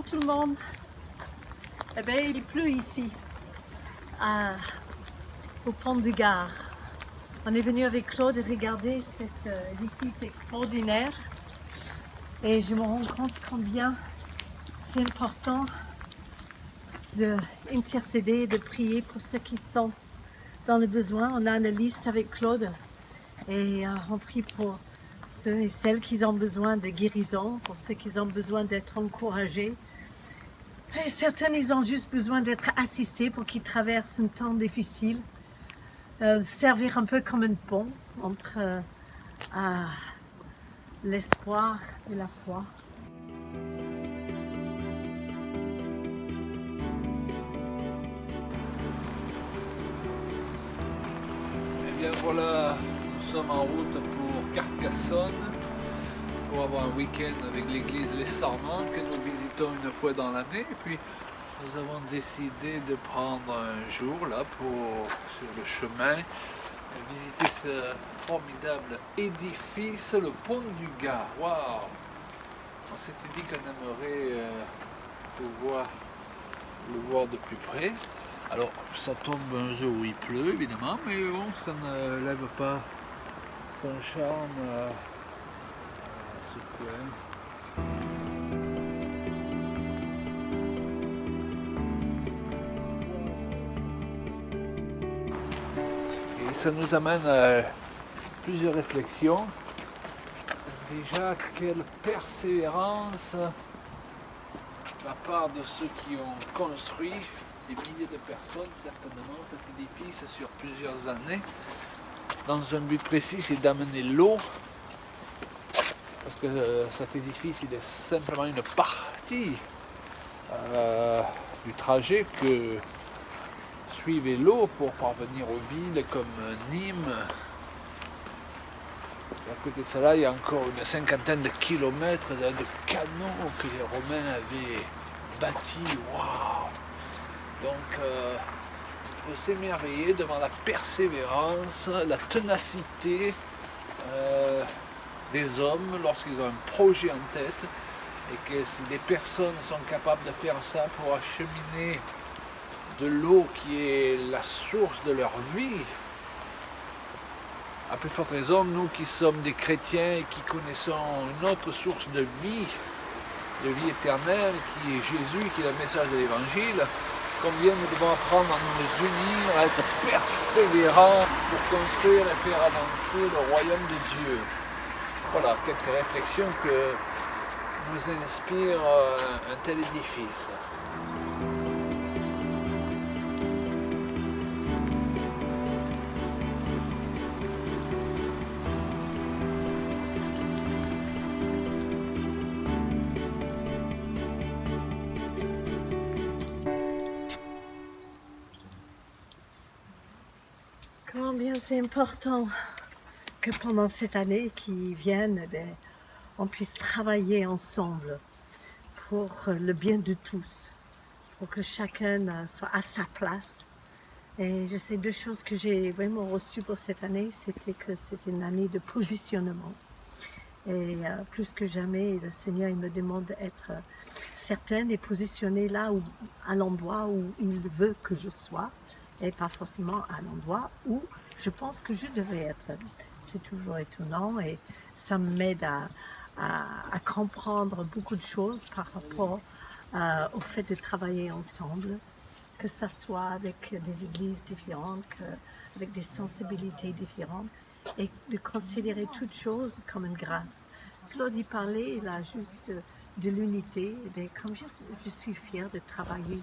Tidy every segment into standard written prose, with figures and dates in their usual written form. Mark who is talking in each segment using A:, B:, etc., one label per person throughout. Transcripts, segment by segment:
A: tout le monde. Eh bien, il pleut ici, au pont du Gard. On est venu avec Claude regarder cet édifice extraordinaire et je me rends compte combien c'est important d'intercéder, de prier pour ceux qui sont dans le besoin. On a une liste avec Claude et on prie pour ceux et celles qui ont besoin de guérison, pour ceux qui ont besoin d'être encouragés. Et certains, ils ont juste besoin d'être assistés pour qu'ils traversent un temps difficile. Servir un peu comme un pont entre l'espoir et la foi.
B: Eh bien voilà, nous sommes en route pour Carcassonne pour avoir un week-end avec l'église Les Sarments que nous visitons une fois dans l'année. Et puis nous avons décidé de prendre un jour là sur le chemin visiter ce formidable édifice, le pont du Gard. Waouh! On s'était dit qu'on aimerait pouvoir le voir de plus près. Alors ça tombe un jour où il pleut évidemment, mais bon, ça ne lève pas son charme à ce coin. Et ça nous amène à plusieurs réflexions. Déjà, quelle persévérance de la part de ceux qui ont construit, des milliers de personnes certainement, cet édifice sur plusieurs années, dans un but précis, c'est d'amener l'eau, parce que cet édifice, il est simplement une partie du trajet que suivait l'eau pour parvenir aux villes comme Nîmes. Et à côté de cela, il y a encore une cinquantaine de kilomètres de canaux que les Romains avaient bâtis. Waouh! Donc, il faut s'émerveiller devant la persévérance, la ténacité des hommes lorsqu'ils ont un projet en tête, et que si des personnes sont capables de faire ça pour acheminer de l'eau qui est la source de leur vie, à plus forte raison, nous qui sommes des chrétiens et qui connaissons une autre source de vie éternelle, qui est Jésus, qui est le message de l'Évangile, combien nous devons apprendre à nous unir, à être persévérants pour construire et faire avancer le royaume de Dieu. Voilà, quelques réflexions que nous inspire un tel édifice.
A: Combien c'est important que pendant cette année qui vient, on puisse travailler ensemble pour le bien de tous, pour que chacun soit à sa place. Et je sais deux choses que j'ai vraiment reçues pour cette année, c'était que c'était une année de positionnement. Et plus que jamais, le Seigneur il me demande d'être certaine et positionnée là où, à l'endroit où il veut que je sois, et pas forcément à l'endroit où je pense que je devrais être. C'est toujours étonnant et ça m'aide à comprendre beaucoup de choses par rapport au fait de travailler ensemble, que ça soit avec des églises différentes, avec des sensibilités différentes, et de considérer toutes choses comme une grâce. Claude y parlait là juste de l'unité, et comme je suis fière de travailler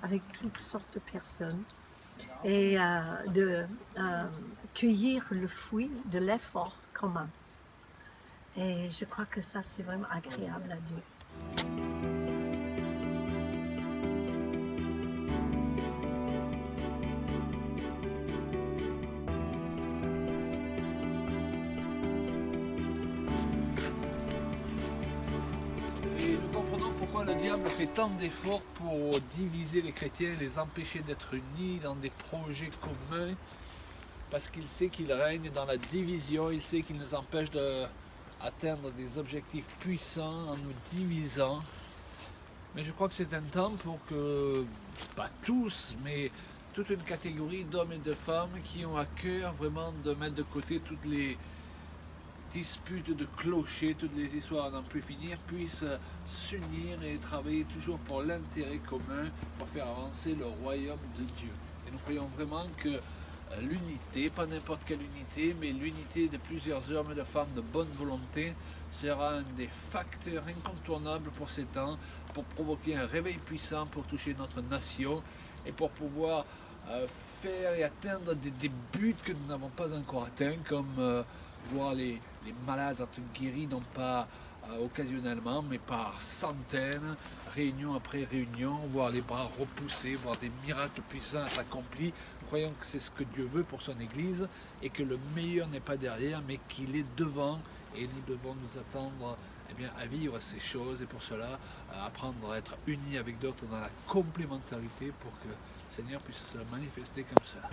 A: avec toutes sortes de personnes et de cueillir le fruit de l'effort commun. Et je crois que ça, c'est vraiment agréable à Dieu.
B: Et nous comprenons pourquoi le diable fait tant d'efforts pour diviser les chrétiens, les empêcher d'être unis dans des projets communs, parce qu'il sait qu'il règne dans la division, il sait qu'il nous empêche d'atteindre des objectifs puissants en nous divisant. Mais je crois que c'est un temps pour que, pas tous, mais toute une catégorie d'hommes et de femmes qui ont à cœur vraiment de mettre de côté toutes les disputes de clochers, toutes les histoires à n'en plus finir, puissent s'unir et travailler toujours pour l'intérêt commun, pour faire avancer le royaume de Dieu. Et nous croyons vraiment que l'unité, pas n'importe quelle unité, mais l'unité de plusieurs hommes et de femmes de bonne volonté sera un des facteurs incontournables pour ces temps, pour provoquer un réveil puissant, pour toucher notre nation et pour pouvoir faire et atteindre des buts que nous n'avons pas encore atteints, comme voir les malades être guéris, non pas occasionnellement, mais par centaines, réunion après réunion, voir les bras repoussés, voir des miracles puissants être accomplis. Nous croyons que c'est ce que Dieu veut pour son Église et que le meilleur n'est pas derrière, mais qu'il est devant, et nous devons nous attendre à vivre ces choses, et pour cela apprendre à être unis avec d'autres dans la complémentarité pour que le Seigneur puisse se manifester comme ça.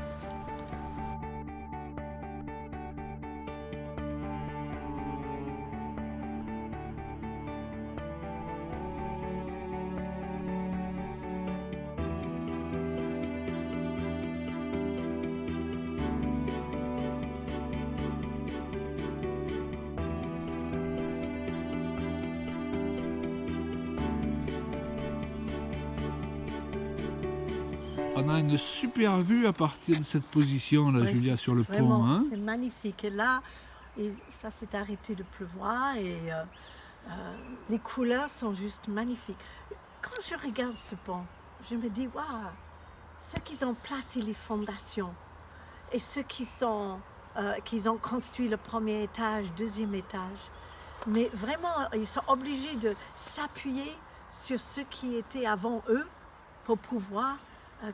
B: On a une super vue à partir de cette position là,
A: Ouais,
B: Julia,
A: c'est
B: sur le
A: vraiment,
B: pont. Hein?
A: c'est magnifique. Et là, ça s'est arrêté de pleuvoir et les couleurs sont juste magnifiques. Quand je regarde ce pont, je me dis, waouh, ceux qui ont placé les fondations et ceux qui ont construit le premier étage, deuxième étage, mais vraiment, ils sont obligés de s'appuyer sur ceux qui étaient avant eux pour pouvoir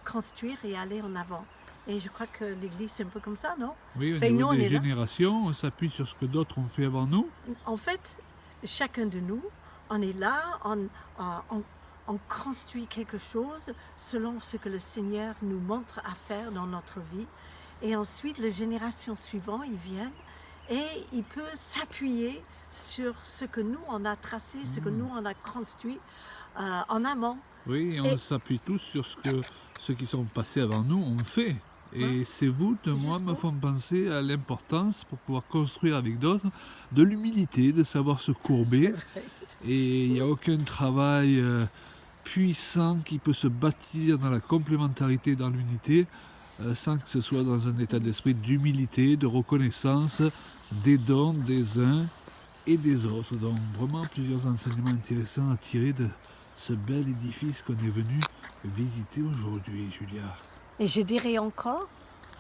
A: construire et aller en avant. Et je crois que l'Église, c'est un peu comme ça, non?
B: Oui, au
A: Enfin,
B: niveau
A: nous,
B: des générations, on s'appuie sur ce que d'autres ont fait avant nous.
A: En fait, chacun de nous, on est là, on construit quelque chose selon ce que le Seigneur nous montre à faire dans notre vie. Et ensuite, les générations suivantes, ils viennent et il peut s'appuyer sur ce que nous, on a tracé, ce que nous, on a construit en amont.
B: Oui, et on s'appuie tous sur ce que ceux qui sont passés avant nous ont fait. Et ces voûtes, moi, me font penser à l'importance, pour pouvoir construire avec d'autres, de l'humilité, de savoir se courber. Et il n'y a aucun travail puissant qui peut se bâtir dans la complémentarité, dans l'unité, sans que ce soit dans un état d'esprit d'humilité, de reconnaissance des dons des uns et des autres. Donc vraiment plusieurs enseignements intéressants à tirer de ce bel édifice qu'on est venu visiter aujourd'hui, Julia.
A: Et je dirais encore,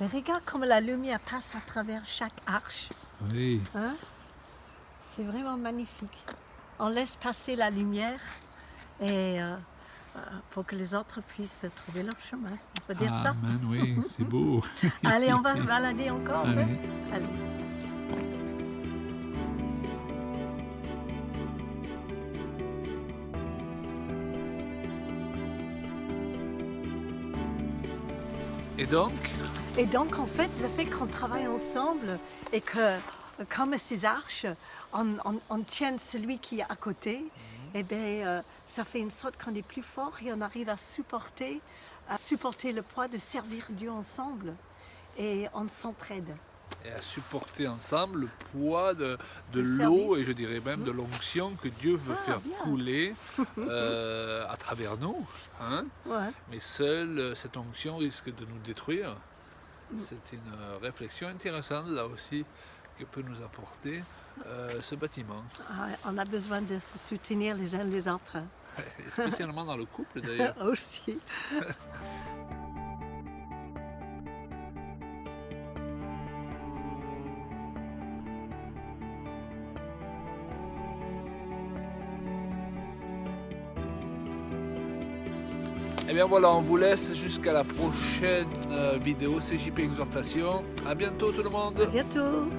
A: regarde comme la lumière passe à travers chaque arche.
B: Oui.
A: Hein? C'est vraiment magnifique. On laisse passer la lumière et pour que les autres puissent trouver leur chemin. On peut dire ça?
B: Amen, oui, c'est beau.
A: Allez, on va balader encore.
B: Allez.
A: Allez. Et donc, en fait, le fait qu'on travaille ensemble et que, comme ces arches, on tient celui qui est à côté, eh bien, ça fait une sorte qu'on est plus fort et on arrive à supporter le poids de servir Dieu ensemble. Et on s'entraide.
B: Et à supporter ensemble le poids de l'eau et je dirais même de l'onction que Dieu veut faire couler à travers nous. Hein?
A: Ouais.
B: Mais seule cette onction risque de nous détruire. C'est une réflexion intéressante là aussi que peut nous apporter ce bâtiment.
A: On a besoin de se soutenir les uns les autres.
B: Et spécialement dans le couple d'ailleurs.
A: Aussi.
B: Et bien voilà, on vous laisse jusqu'à la prochaine vidéo CJP Exhortation. À bientôt tout le monde.
A: À bientôt.